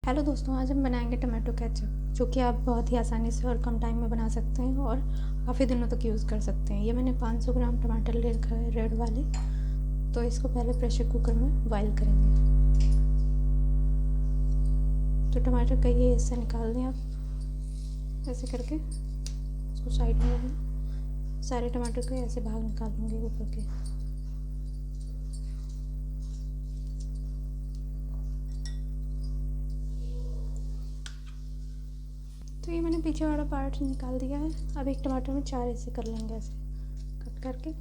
Hello दोस्तों, आज हम बनाएंगे टमाटो केचप, जो कि आप बहुत ही आसानी से और कम टाइम में बना सकते हैं और काफ़ी दिनों तक यूज़ कर सकते हैं। ये मैंने 500 ग्राम टमाटर ले रखा है रेड वाले, तो इसको पहले प्रेशर कुकर में बॉईल करेंगे। तो टमाटर का ये हिस्सा निकाल दें आप ऐसे करके, इसको साइड में रखें। सारे टमाटर के ऐसे भाग निकाल दूँगी ऊपर के। तो ये मैंने पीछे वाला पार्ट निकाल दिया है। अब एक टमाटर में 4 ऐसे कर लेंगे, ऐसे कट करके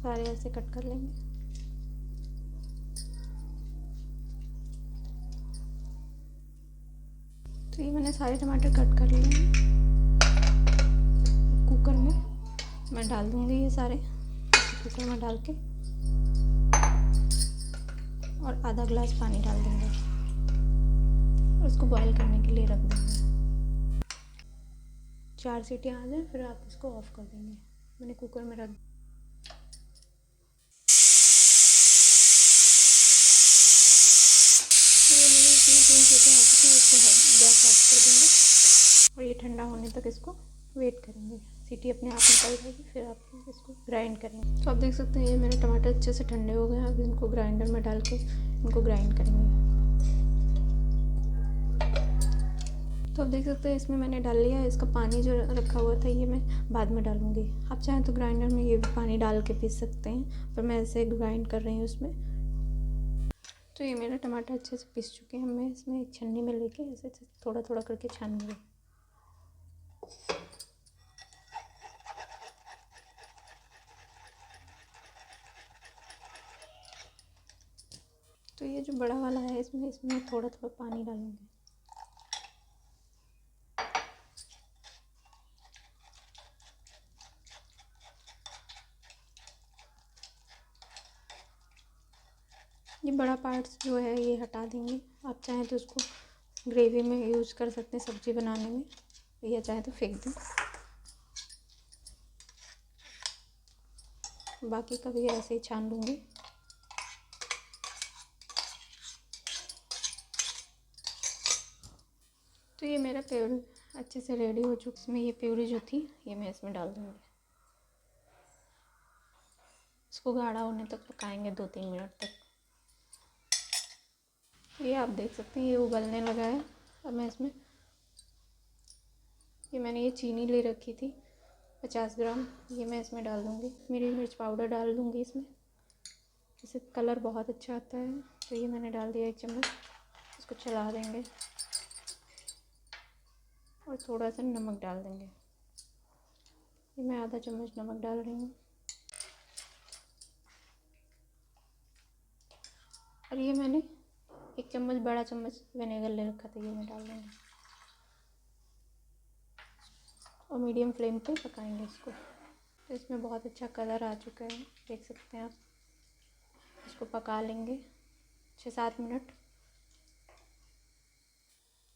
सारे ऐसे कट कर लेंगे। तो ये मैंने सारे टमाटर कट कर लिए हैं। कुकर में मैं डाल दूँगी ये सारे, कुकर में डाल के और आधा ग्लास पानी डाल देंगे और इसको बॉईल करने के लिए रख देंगे। 4 सीटियाँ आ जाए फिर आप इसको ऑफ़ कर देंगे। मैंने कुकर में रख गैस ऑफ कर देंगे और ये ठंडा होने तक इसको वेट करेंगे। सीटी अपने आप निकल जाएगी, फिर आप इसको ग्राइंड करेंगे। तो आप देख सकते हैं ये मेरे टमाटर अच्छे से ठंडे हो गए हैं। अब इनको ग्राइंडर में डाल के इनको ग्राइंड करेंगे। तो आप देख सकते हैं इसमें मैंने डाल लिया है। इसका पानी जो रखा हुआ था ये मैं बाद में डालूँगी। आप चाहें तो ग्राइंडर में ये भी पानी डाल के पीस सकते हैं, पर मैं ऐसे ग्राइंड कर रही हूँ उसमें। तो ये मेरा टमाटर अच्छे से पीस चुके हैं। मैं इसमें एक छन्नी में लेके ऐसे थोड़ा थोड़ा करके छानूँगी। तो ये जो बड़ा वाला है इसमें थोड़ा थोड़ा पानी डालूँगी। ये बड़ा पार्ट्स जो है ये हटा देंगे। आप चाहें तो इसको ग्रेवी में यूज़ कर सकते हैं सब्ज़ी बनाने में, या चाहे तो फेंक दें। बाकी का भी ऐसे ही छान लूँगी। तो ये मेरा प्यूरी अच्छे से रेडी हो चुका है। इसमें ये प्यूरी जो थी ये मैं इसमें डाल दूँगी। इसको गाढ़ा होने तक पकाएंगे 2-3 मिनट तक। ये आप देख सकते हैं ये उबलने लगा है। अब मैं इसमें मैंने ये चीनी ले रखी थी 50 ग्राम, ये मैं इसमें डाल दूँगी। मेरी मिर्च पाउडर डाल दूँगी इसमें, इससे कलर बहुत अच्छा आता है। तो ये मैंने डाल दिया 1 चम्मच। इसको चला देंगे और थोड़ा सा नमक डाल देंगे। ये मैं आधा चम्मच नमक डाल रही हूँ। और ये मैंने 1 चम्मच बड़ा चम्मच विनेगर ले रखा था, ये मैं डाल दूँगी और मीडियम फ्लेम पे पकाएंगे इसको। तो इसमें बहुत अच्छा कलर आ चुका है, देख सकते हैं आप। इसको पका लेंगे 6-7 मिनट।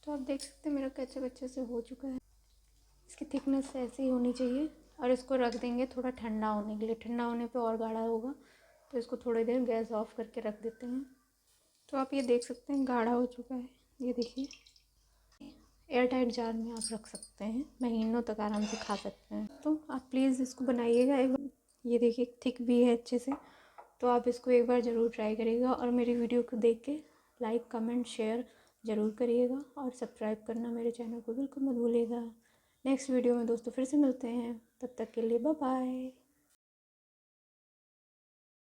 तो आप देख सकते हैं मेरा केचप अच्छे से हो चुका है। इसकी थिकनेस ऐसी ही होनी चाहिए और इसको रख देंगे थोड़ा ठंडा होने के लिए। ठंडा होने पे और गाढ़ा होगा, तो इसको थोड़ी देर गैस ऑफ करके रख देते हैं। तो आप ये देख सकते हैं गाढ़ा हो चुका है, ये देखिए। एयर टाइट जार में आप रख सकते हैं, महीनों तक आराम से खा सकते हैं। तो आप प्लीज़ इसको बनाइएगा एक बार। ये देखिए थिक भी है अच्छे से, तो आप इसको एक बार ज़रूर ट्राई करिएगा और मेरी वीडियो को देख के लाइक कमेंट शेयर ज़रूर करिएगा और सब्सक्राइब करना मेरे चैनल को बिल्कुल मत भूलिएगा। नेक्स्ट वीडियो में दोस्तों फिर से मिलते हैं, तब तक के लिए बाय बाय।